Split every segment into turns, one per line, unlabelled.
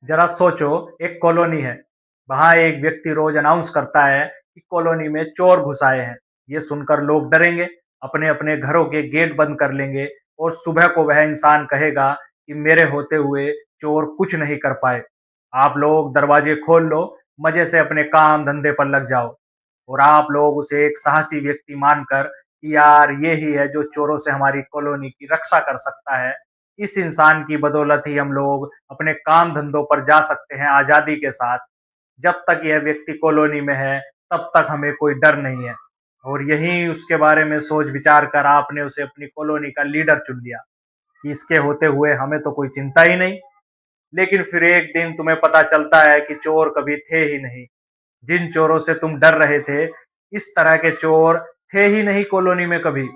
जरा सोचो, एक कॉलोनी है। वहां एक व्यक्ति रोज अनाउंस करता है कि कॉलोनी में चोर घुस आए हैं। ये सुनकर लोग डरेंगे, अपने अपने घरों के गेट बंद कर लेंगे और सुबह को वह इंसान कहेगा कि मेरे होते हुए चोर कुछ नहीं कर पाए। आप लोग दरवाजे खोल लो, मजे से अपने काम धंधे पर लग जाओ। और आप लोग उसे एक साहसी व्यक्ति मानकर कि यार ये ही है जो चोरों से हमारी कॉलोनी की रक्षा कर सकता है। इस इंसान की बदौलत ही हम लोग अपने काम धंधों पर जा सकते हैं आजादी के साथ। जब तक यह व्यक्ति कॉलोनी में है, तब तक हमें कोई डर नहीं है। और यही उसके बारे में सोच विचार कर आपने उसे अपनी कॉलोनी का लीडर चुन लिया कि इसके होते हुए हमें तो कोई चिंता ही नहीं। लेकिन फिर एक दिन तुम्हें पता चलता है कि चोर कभी थे ही नहीं। जिन चोरों से तुम डर रहे थे, इस तरह के चोर थे ही नहीं कॉलोनी में कभी।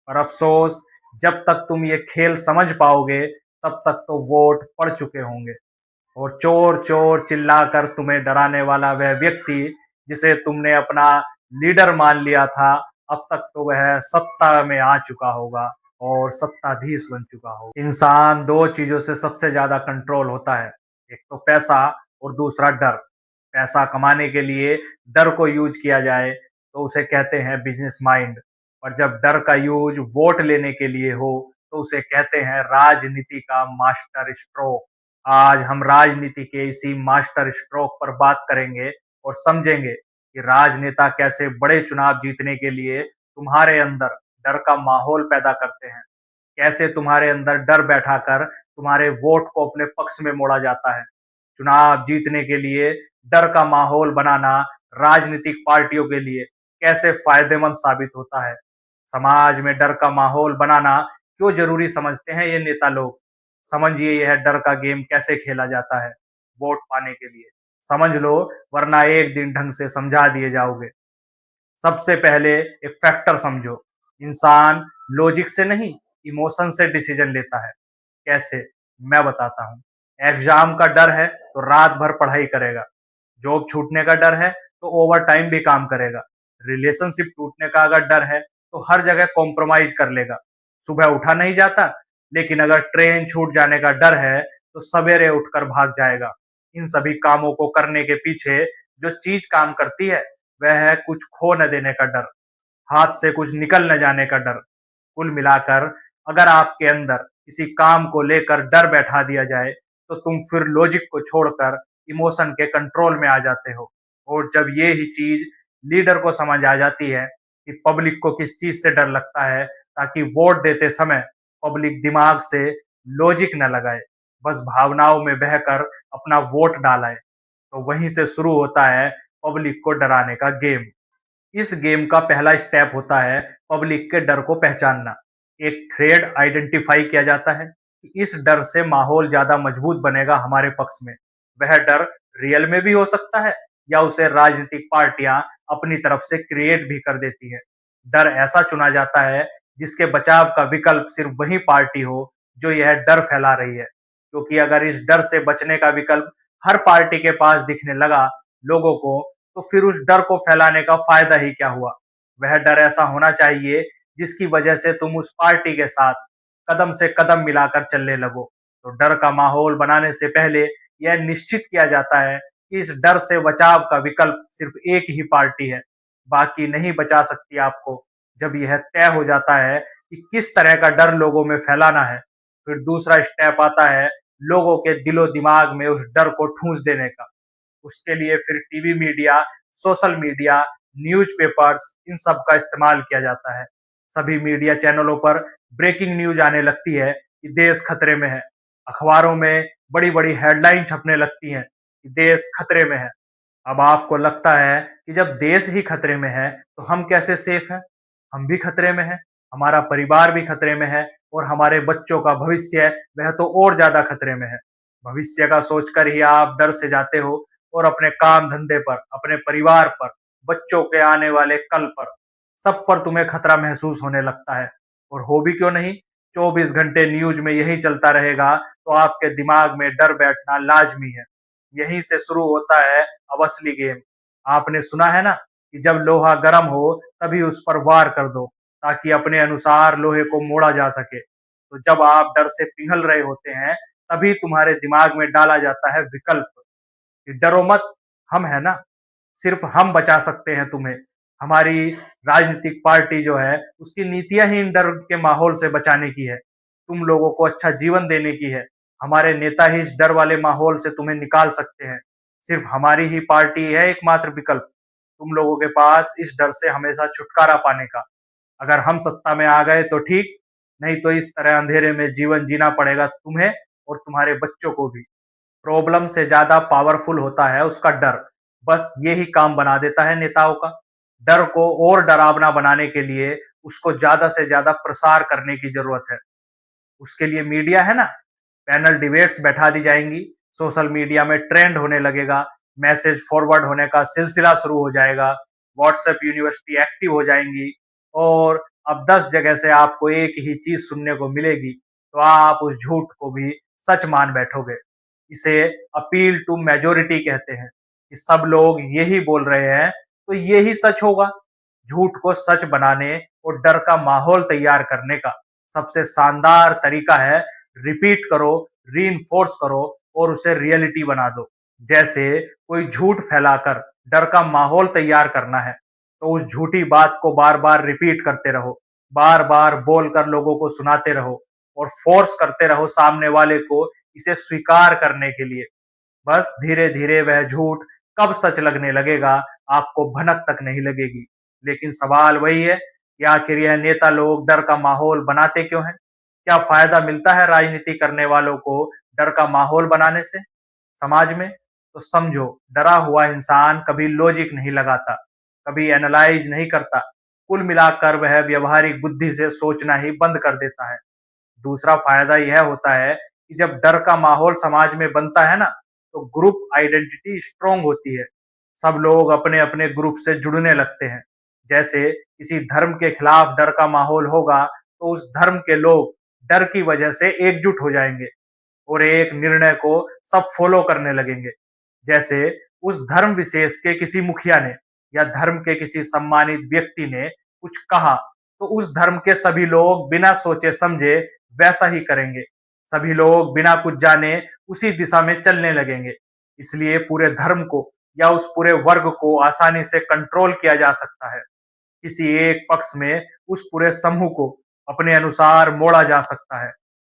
और अफसोस, जब तक तुम ये खेल समझ पाओगे, तब तक तो वोट पड़ चुके होंगे। और चोर चोर चिल्लाकर तुम्हें डराने वाला वह व्यक्ति जिसे तुमने अपना लीडर मान लिया था, अब तक तो वह सत्ता में आ चुका होगा और सत्ताधीश बन चुका होगा। इंसान दो चीजों से सबसे ज्यादा कंट्रोल होता है, एक तो पैसा और दूसरा डर। पैसा कमाने के लिए डर को यूज किया जाए तो उसे कहते हैं बिजनेस माइंड। और जब डर का यूज वोट लेने के लिए हो तो उसे कहते हैं राजनीति का मास्टर स्ट्रोक। आज हम राजनीति के इसी मास्टर स्ट्रोक पर बात करेंगे और समझेंगे कि राजनेता कैसे बड़े चुनाव जीतने के लिए तुम्हारे अंदर डर का माहौल पैदा करते हैं। कैसे तुम्हारे अंदर डर बैठाकर तुम्हारे वोट को अपने पक्ष में मोड़ा जाता है। चुनाव जीतने के लिए डर का माहौल बनाना राजनीतिक पार्टियों के लिए कैसे फायदेमंद साबित होता है। समाज में डर का माहौल बनाना क्यों जरूरी समझते हैं ये नेता लोग। समझिए यह डर का गेम कैसे खेला जाता है वोट पाने के लिए। समझ लो, वरना एक दिन ढंग से समझा दिए जाओगे। सबसे पहले एक फैक्टर समझो। इंसान लॉजिक से नहीं, इमोशन से डिसीजन लेता है। कैसे? मैं बताता हूँ। एग्जाम का डर है तो रात भर पढ़ाई करेगा। जॉब छूटने का डर है तो ओवर टाइम भी काम करेगा। रिलेशनशिप टूटने का अगर डर है तो हर जगह कॉम्प्रोमाइज कर लेगा। सुबह उठा नहीं जाता, लेकिन अगर ट्रेन छूट जाने का डर है तो सवेरे उठकर भाग जाएगा। इन सभी कामों को करने के पीछे जो चीज काम करती है वह है कुछ खो न देने का डर, हाथ से कुछ निकल न जाने का डर। कुल मिलाकर, अगर आपके अंदर किसी काम को लेकर डर बैठा दिया जाए तो तुम फिर लॉजिक को छोड़कर इमोशन के कंट्रोल में आ जाते हो। और जब ये ही चीज लीडर को समझ आ जाती है कि पब्लिक को किस चीज से डर लगता है, ताकि वोट देते समय पब्लिक दिमाग से लॉजिक न लगाए, बस भावनाओं में बहकर अपना वोट डालाए, तो वहीं से शुरू होता है पब्लिक को डराने का गेम। इस गेम का पहला स्टेप होता है पब्लिक के डर को पहचानना। एक थ्रेड आइडेंटिफाई किया जाता है कि इस डर से माहौल ज्यादा मजबूत बनेगा हमारे पक्ष में। वह डर रियल में भी हो सकता है या उसे राजनीतिक पार्टियां अपनी तरफ से क्रिएट भी कर देती है। डर ऐसा चुना जाता है जिसके बचाव का विकल्प सिर्फ वही पार्टी हो जो यह डर फैला रही है। क्योंकि अगर इस डर से बचने का विकल्प हर पार्टी के पास दिखने लगा लोगों को, तो फिर उस डर को फैलाने का फायदा ही क्या हुआ। वह डर ऐसा होना चाहिए जिसकी वजह से तुम उस पार्टी के साथ कदम से कदम मिलाकर चलने लगो। तो डर का माहौल बनाने से पहले यह निश्चित किया जाता है कि इस डर से बचाव का विकल्प सिर्फ एक ही पार्टी है, बाकी नहीं बचा सकती आपको। जब यह तय हो जाता है कि किस तरह का डर लोगों में फैलाना है, फिर दूसरा स्टेप आता है लोगों के दिलो दिमाग में उस डर को ठूंस देने का। उसके लिए फिर TV media, social media, newspapers, इन सब का इस्तेमाल किया जाता है। सभी मीडिया चैनलों पर ब्रेकिंग न्यूज आने लगती है कि देश खतरे में है। अखबारों में बड़ी-बड़ी हेडलाइन छपने लगती हैं कि देश खतरे में है। अब आपको लगता है कि जब देश ही खतरे में है, तो हम कैसे सेफ हैं? हम भी खतरे में हैं, हमारा परिवार भी खतरे में है और हमारे बच्चों का भविष्य वह तो और ज़्यादा खतरे में है। भविष्य का सोचकर ही आप डर से जाते हो और अपने काम धंधे पर, अपने परिवार पर, बच्चों के आने वाले कल पर, सब पर तुम्हें खतरा महसूस होने लगता है। और हो भी क्यों नहीं, 24 घंटे न्यूज में यही चलता रहेगा तो आपके दिमाग में डर बैठना लाजमी है। यहीं से शुरू होता है अब असली गेम। आपने सुना है ना कि जब लोहा गर्म हो तभी उस पर वार कर दो, ताकि अपने अनुसार लोहे को मोड़ा जा सके। तो जब आप डर से पिघल रहे होते हैं, तभी तुम्हारे दिमाग में डाला जाता है विकल्प कि डरो मत, हम है ना, सिर्फ हम बचा सकते हैं तुम्हें। हमारी राजनीतिक पार्टी जो है उसकी नीतियां ही इन डर के माहौल से बचाने की है, तुम लोगों को अच्छा जीवन देने की है। हमारे नेता ही इस डर वाले माहौल से तुम्हें निकाल सकते हैं। सिर्फ हमारी ही पार्टी है एकमात्र विकल्प तुम लोगों के पास इस डर से हमेशा छुटकारा पाने का। अगर हम सत्ता में आ गए तो ठीक, नहीं तो इस तरह अंधेरे में जीवन जीना पड़ेगा तुम्हें और तुम्हारे बच्चों को भी। प्रॉब्लम से ज्यादा पावरफुल होता है उसका डर। बस ये ही काम बना देता है नेताओं का। डर को और डरावना बनाने के लिए उसको ज्यादा से ज्यादा प्रसार करने की जरूरत है। उसके लिए मीडिया है ना, पैनल डिबेट्स बैठा दी जाएंगी, सोशल मीडिया में ट्रेंड होने लगेगा, मैसेज फॉरवर्ड होने का सिलसिला शुरू हो जाएगा, व्हाट्सएप यूनिवर्सिटी एक्टिव हो जाएंगी और अब 10 जगह से आपको एक ही चीज सुनने को मिलेगी तो आप उस झूठ को भी सच मान बैठोगे। इसे अपील टू मेजोरिटी कहते हैं कि सब लोग यही बोल रहे हैं तो यही सच होगा। झूठ को सच बनाने और डर का माहौल तैयार करने का सबसे शानदार तरीका है रिपीट करो, रीइंफोर्स करो और उसे रियलिटी बना दो। जैसे कोई झूठ फैलाकर डर का माहौल तैयार करना है तो उस झूठी बात को बार बार रिपीट करते रहो, बार बार बोलकर लोगों को सुनाते रहो और फोर्स करते रहो सामने वाले को इसे स्वीकार करने के लिए। बस धीरे धीरे वह झूठ कब सच लगने लगेगा आपको भनक तक नहीं लगेगी। लेकिन सवाल वही है कि आखिर यह नेता लोग डर का माहौल बनाते क्यों हैं? क्या फायदा मिलता है राजनीति करने वालों को डर का माहौल बनाने से समाज में? तो समझो, डरा हुआ इंसान कभी लॉजिक नहीं लगाता, कभी एनालाइज नहीं करता, कुल मिलाकर वह व्यवहारिक बुद्धि से सोचना ही बंद कर देता है। दूसरा फायदा यह होता है कि जब डर का माहौल समाज में बनता है ना, तो ग्रुप आइडेंटिटी स्ट्रांग होती है। सब लोग अपने अपने ग्रुप से जुड़ने लगते हैं। जैसे किसी धर्म के खिलाफ डर का माहौल होगा तो उस धर्म के लोग डर की वजह से एकजुट हो जाएंगे और एक निर्णय को सब फॉलो करने लगेंगे। जैसे उस धर्म विशेष के किसी मुखिया ने या धर्म के किसी सम्मानित व्यक्ति ने कुछ कहा तो उस धर्म के सभी लोग बिना सोचे समझे वैसा ही करेंगे। सभी लोग बिना कुछ जाने उसी दिशा में चलने लगेंगे। इसलिए पूरे धर्म को या उस पूरे वर्ग को आसानी से कंट्रोल किया जा सकता है। किसी एक पक्ष में उस पूरे समूह को अपने अनुसार मोड़ा जा सकता है।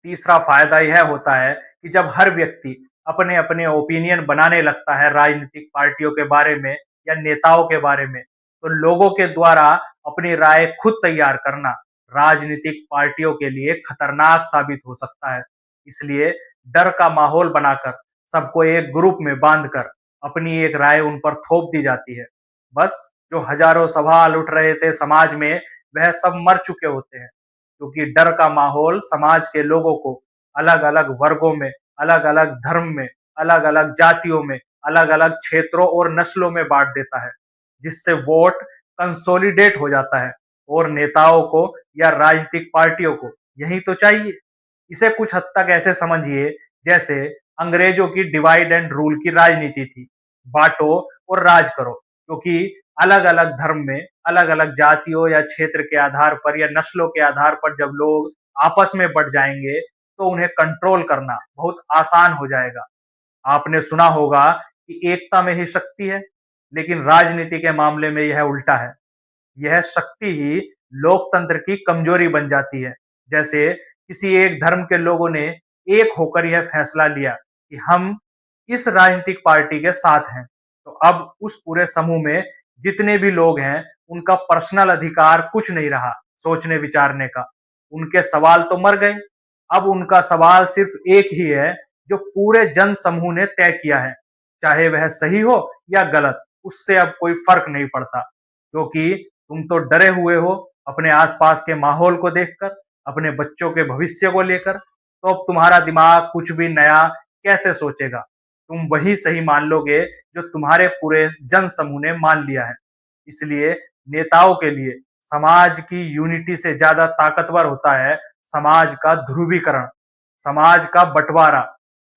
तीसरा फायदा यह होता है कि जब हर व्यक्ति अपने अपने ओपिनियन बनाने लगता है राजनीतिक पार्टियों के बारे में या नेताओं के बारे में, तो लोगों के द्वारा अपनी राय खुद तैयार करना राजनीतिक पार्टियों के लिए खतरनाक साबित हो सकता है। इसलिए डर का माहौल बनाकर सबको एक ग्रुप में बांधकर अपनी एक राय उन पर थोप दी जाती है। बस जो हजारों सवाल उठ रहे थे समाज में वह सब मर चुके होते हैं, क्योंकि डर का माहौल समाज के लोगों को अलग अलग वर्गों में, अलग अलग धर्म में, अलग अलग जातियों में, अलग अलग क्षेत्रों और नस्लों में बांट देता है, जिससे वोट कंसोलिडेट हो जाता है और नेताओं को या राजनीतिक पार्टियों को यही तो चाहिए। इसे कुछ हद तक ऐसे समझिए जैसे अंग्रेजों की डिवाइड एंड रूल की राजनीति थी, बांटो और राज करो। क्योंकि अलग अलग धर्म में, अलग अलग जातियों या क्षेत्र के आधार पर या नस्लों के आधार पर जब लोग आपस में बट जाएंगे तो उन्हें कंट्रोल करना बहुत आसान हो जाएगा। आपने सुना होगा कि एकता में ही शक्ति है, लेकिन राजनीति के मामले में यह उल्टा है। यह शक्ति ही लोकतंत्र की कमजोरी बन जाती है। जैसे किसी एक धर्म के लोगों ने एक होकर यह फैसला लिया कि हम इस राजनीतिक पार्टी के साथ हैं, तो अब उस पूरे समूह में जितने भी लोग हैं उनका पर्सनल अधिकार कुछ नहीं रहा सोचने विचारने का। उनके सवाल तो मर गए। अब उनका सवाल सिर्फ एक ही है जो पूरे जन समूह ने तय किया है, चाहे वह सही हो या गलत, उससे अब कोई फर्क नहीं पड़ता। क्योंकि तुम तो डरे हुए हो अपने आसपास के माहौल को देखकर, अपने बच्चों के भविष्य को लेकर, तो अब तुम्हारा दिमाग कुछ भी नया कैसे सोचेगा? तुम वही सही मान लोगे जो तुम्हारे पूरे जन समूह ने मान लिया है। इसलिए नेताओं के लिए समाज की यूनिटी से ज्यादा ताकतवर होता है समाज का ध्रुवीकरण, समाज का बंटवारा,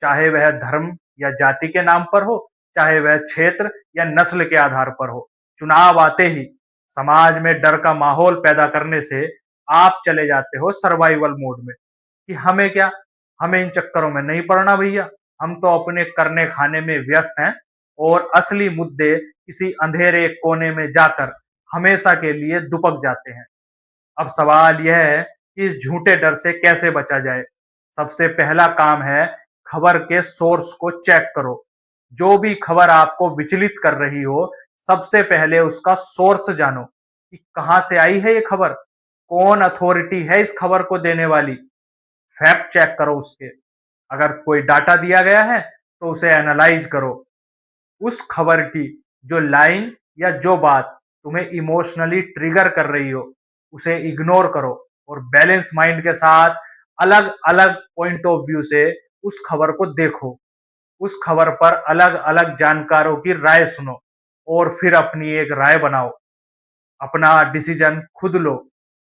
चाहे वह धर्म या जाति के नाम पर हो, चाहे वह क्षेत्र या नस्ल के आधार पर हो। चुनाव आते ही समाज में डर का माहौल पैदा करने से आप चले जाते हो सर्वाइवल मोड में कि हमें क्या, हमें इन चक्करों में नहीं पड़ना भैया। हम तो अपने करने खाने में व्यस्त हैं और असली मुद्दे किसी अंधेरे कोने में जाकर हमेशा के लिए दुबक जाते हैं। अब सवाल यह है कि इस झूठे डर से कैसे बचा जाए। सबसे पहला काम है, खबर के सोर्स को चेक करो। जो भी खबर आपको विचलित कर रही हो, सबसे पहले उसका सोर्स जानो कि कहां से आई है ये खबर, कौन अथॉरिटी है इस खबर को देने वाली। फैक्ट चेक करो उसके। अगर कोई डाटा दिया गया है तो उसे एनालाइज करो। उस खबर की जो लाइन या जो बात तुम्हें इमोशनली ट्रिगर कर रही हो, उसे इग्नोर करो और बैलेंस माइंड के साथ अलग अलग पॉइंट ऑफ व्यू से उस खबर को देखो। उस खबर पर अलग अलग जानकारों की राय सुनो और फिर अपनी एक राय बनाओ। अपना डिसीजन खुद लो।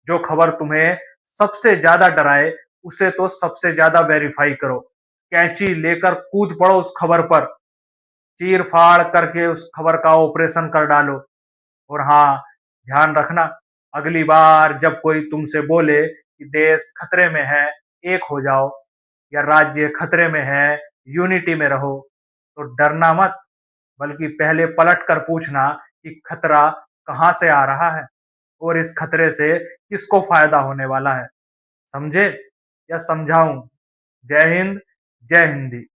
जो खबर तुम्हें सबसे ज्यादा डराए उसे तो सबसे ज्यादा वेरीफाई करो। कैंची लेकर कूद पड़ो उस खबर पर, चीर फाड़ करके उस खबर का ऑपरेशन कर डालो। और हाँ, ध्यान रखना, अगली बार जब कोई तुमसे बोले कि देश खतरे में है, एक हो जाओ, या राज्य खतरे में है, यूनिटी में रहो, तो डरना मत, बल्कि पहले पलट कर पूछना कि खतरा कहाँ से आ रहा है और इस खतरे से किसको फायदा होने वाला है। समझे या समझाऊं? जय हिंद, जय हिंदी।